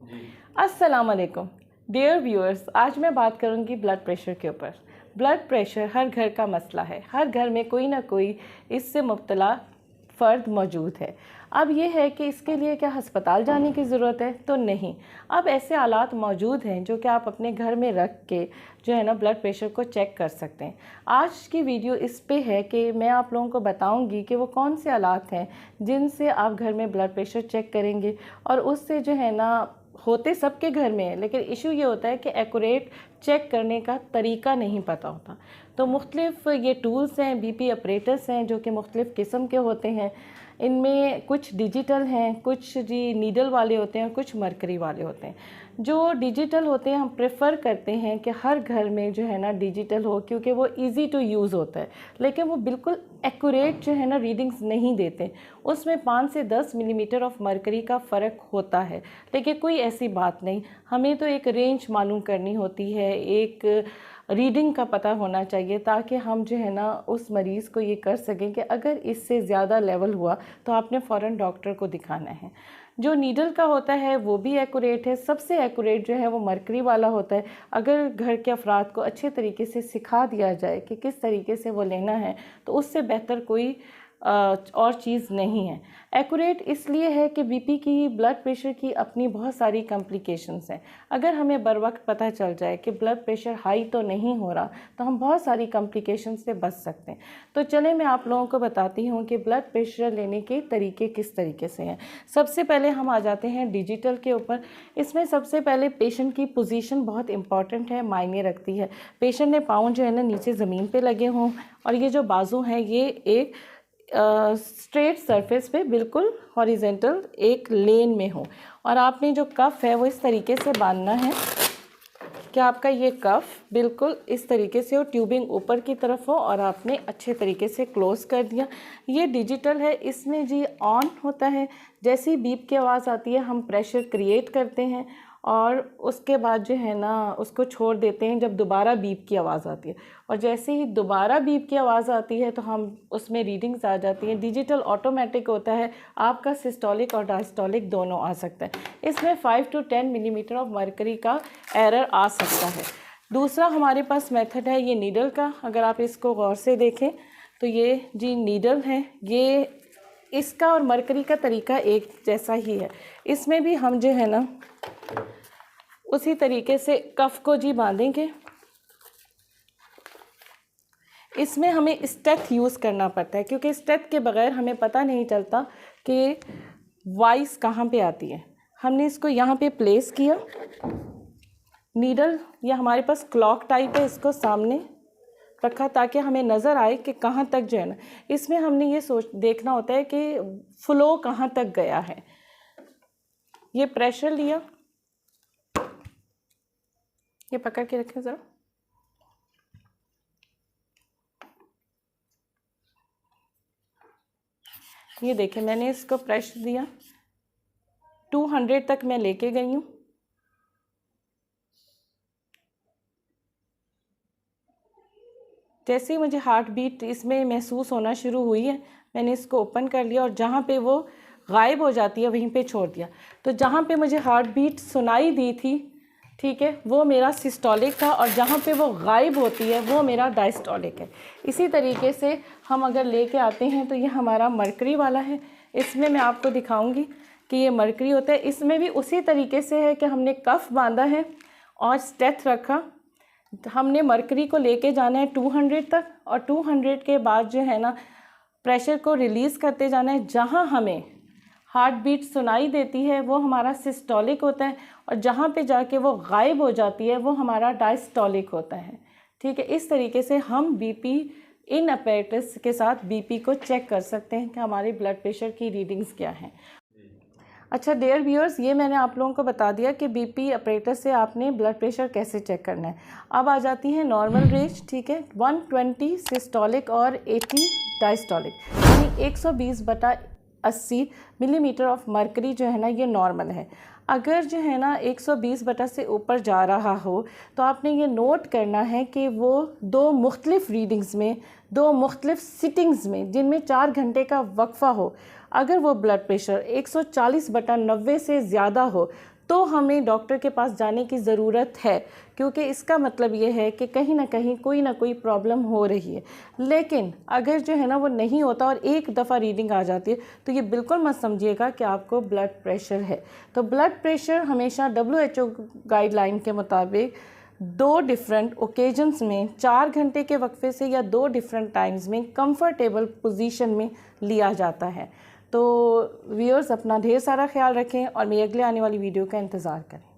जी। अस्सलाम वालेकुम dear viewers, आज मैं बात करूंगी ब्लड प्रेशर के ऊपर। ब्लड प्रेशर हर घर का मसला है, हर घर में कोई ना कोई इससे मुब्तला फ़र्द मौजूद है। अब ये है कि इसके लिए क्या अस्पताल जाने की ज़रूरत है? तो नहीं। अब ऐसे आलात मौजूद हैं जो कि आप अपने घर में रख के जो है ना ब्लड प्रेशर को चेक कर सकते हैं। आज की वीडियो इस पे है कि मैं आप लोगों को बताऊंगी कि वो कौन से आलात हैं जिनसे आप घर में ब्लड प्रेशर चेक करेंगे, और उससे जो है ना होते सबके घर में है, लेकिन इशू ये होता है कि एक्यूरेट चेक करने का तरीका नहीं पता होता। तो मुख्तलिफ ये टूल्स हैं, बीपी ऑपरेटर्स हैं जो कि मुख्तलिफ़ किस्म के होते हैं। इनमें कुछ डिजिटल हैं, कुछ जी नीडल वाले होते हैं, कुछ मरकरी वाले होते हैं। जो डिजिटल होते हैं हम प्रेफर करते हैं कि हर घर में जो है ना डिजिटल हो, क्योंकि वो इजी टू यूज़ होता है, लेकिन वो बिल्कुल एक्यूरेट जो है ना रीडिंग्स नहीं देते। उसमें 5 से 10 मिलीमीटर ऑफ मरकरी का फ़र्क होता है, लेकिन कोई ऐसी बात नहीं। हमें तो एक रेंज मालूम करनी होती है, एक रीडिंग का पता होना चाहिए, ताकि हम जो है ना उस मरीज़ को ये कर सकें कि अगर इससे ज़्यादा लेवल हुआ तो आपने फ़ौरन डॉक्टर को दिखाना है। जो नीडल का होता है वो भी एक्यूरेट है। सबसे एक्यूरेट जो है वो मरकरी वाला होता है। अगर घर के अफराद को अच्छे तरीके से सिखा दिया जाए कि किस तरीके से वो लेना है, तो उससे बेहतर कोई और चीज़ नहीं है। एक्यूरेट इसलिए है कि बीपी की, ब्लड प्रेशर की अपनी बहुत सारी कॉम्प्लिकेशंस हैं। अगर हमें बर वक्त पता चल जाए कि ब्लड प्रेशर हाई तो नहीं हो रहा, तो हम बहुत सारी कॉम्प्लिकेशंस से बच सकते हैं। तो चलें मैं आप लोगों को बताती हूँ कि ब्लड प्रेशर लेने के तरीके किस तरीके से हैं। सबसे पहले हम आ जाते हैं डिजिटल के ऊपर। इसमें सबसे पहले पेशेंट की पोजीशन बहुत इंपॉर्टेंट है, मायने रखती है। पेशेंट ने पाँव जो है ना नीचे ज़मीन पे लगे हों, और ये जो बाजू हैं ये एक स्ट्रेट सरफेस पे बिल्कुल हॉरिजेंटल एक लेन में हो, और आपने जो कफ है वो इस तरीके से बांधना है कि आपका ये कफ बिल्कुल इस तरीके से हो, ट्यूबिंग ऊपर की तरफ हो, और आपने अच्छे तरीके से क्लोज़ कर दिया। ये डिजिटल है, इसमें जी ऑन होता है। जैसे ही बीप की आवाज़ आती है हम प्रेशर क्रिएट करते हैं, और उसके बाद जो है ना उसको छोड़ देते हैं जब दोबारा बीप की आवाज़ आती है। और जैसे ही दोबारा बीप की आवाज़ आती है तो हम उसमें रीडिंग्स आ जाती हैं। डिजिटल ऑटोमेटिक होता है, आपका सिस्टोलिक और डायस्टोलिक दोनों आ सकता है। इसमें 5 to 10 मिलीमीटर ऑफ मरकरी का एरर आ सकता है। दूसरा हमारे पास मेथड है ये नीडल का। अगर आप इसको गौर से देखें तो ये जी नीडल है, ये इसका और मरकरी का तरीका एक जैसा ही है। इसमें भी हम जो है ना उसी तरीके से कफ को जी बांधेंगे। इसमें हमें स्टेथ यूज़ करना पड़ता है, क्योंकि स्टेथ के बगैर हमें पता नहीं चलता कि वॉइस कहाँ पे आती है। हमने इसको यहाँ पे प्लेस किया। नीडल या हमारे पास क्लॉक टाइप है, इसको सामने रखा ताकि हमें नज़र आए कि कहाँ तक जो है ना, इसमें हमने ये देखना होता है कि फ्लो कहाँ तक गया है। ये प्रेशर लिया, ये पकड़ के रखें ज़रा। ये देखें मैंने इसको प्रेशर दिया, 200 तक मैं लेके गई हूँ। जैसे ही मुझे हार्ट बीट इसमें महसूस होना शुरू हुई है, मैंने इसको ओपन कर लिया, और जहाँ पे वो गायब हो जाती है वहीं पे छोड़ दिया। तो जहाँ पे मुझे हार्ट बीट सुनाई दी थी, ठीक है, वो मेरा सिस्टोलिक था, और जहाँ पे वो गायब होती है वो मेरा डायस्टोलिक है। इसी तरीके से हम अगर लेके आते हैं तो ये हमारा मरकरी वाला है। इसमें मैं आपको दिखाऊंगी कि ये मरकरी होता है। इसमें भी उसी तरीके से है कि हमने कफ बांधा है और स्टेथ रखा। हमने मरकरी को लेके जाना है 200 तक, और 200 के बाद जो है ना प्रेशर को रिलीज़ करते जाना है। जहाँ हमें हार्ट बीट सुनाई देती है वो हमारा सिस्टोलिक होता है, और जहाँ पे जाके वो गायब हो जाती है वो हमारा डायस्टोलिक होता है। ठीक है, इस तरीके से हम बीपी इन अपैरेटस के साथ बीपी को चेक कर सकते हैं कि हमारे ब्लड प्रेशर की रीडिंग्स क्या हैं। अच्छा डियर व्यूअर्स, ये मैंने आप लोगों को बता दिया कि बीपी अपरेटस से आपने ब्लड प्रेशर कैसे चेक करना है। अब आ जाती है नॉर्मल रेंज। ठीक है, 120 सिस्टोलिक और 80 डायस्टोलिक, यानी 120/80 मिलीमीटर ऑफ मरकरी जो है ना ये नॉर्मल है। अगर जो है ना 120 से ऊपर जा रहा हो तो आपने ये नोट करना है कि वो दो मुख्तलिफ रीडिंग्स में, दो मुख्तलिफ सिटिंग्स में, जिनमें 4 घंटे का वक्फा हो, अगर वो ब्लड प्रेशर 140/90 से ज़्यादा हो तो हमें डॉक्टर के पास जाने की ज़रूरत है, क्योंकि इसका मतलब ये है कि कहीं ना कहीं कोई ना कोई प्रॉब्लम हो रही है। लेकिन अगर जो है ना वो नहीं होता और एक दफ़ा रीडिंग आ जाती है तो ये बिल्कुल मत समझिएगा कि आपको ब्लड प्रेशर है। तो ब्लड प्रेशर हमेशा WHO गाइडलाइन के मुताबिक 2 डिफरेंट ओकेजन्स में 4 घंटे के वक्फे से या 2 डिफरेंट टाइम्स में कंफर्टेबल पोजीशन में लिया जाता है। तो व्यूअर्स अपना ढेर सारा ख्याल रखें और मेरी अगले आने वाली वीडियो का इंतज़ार करें।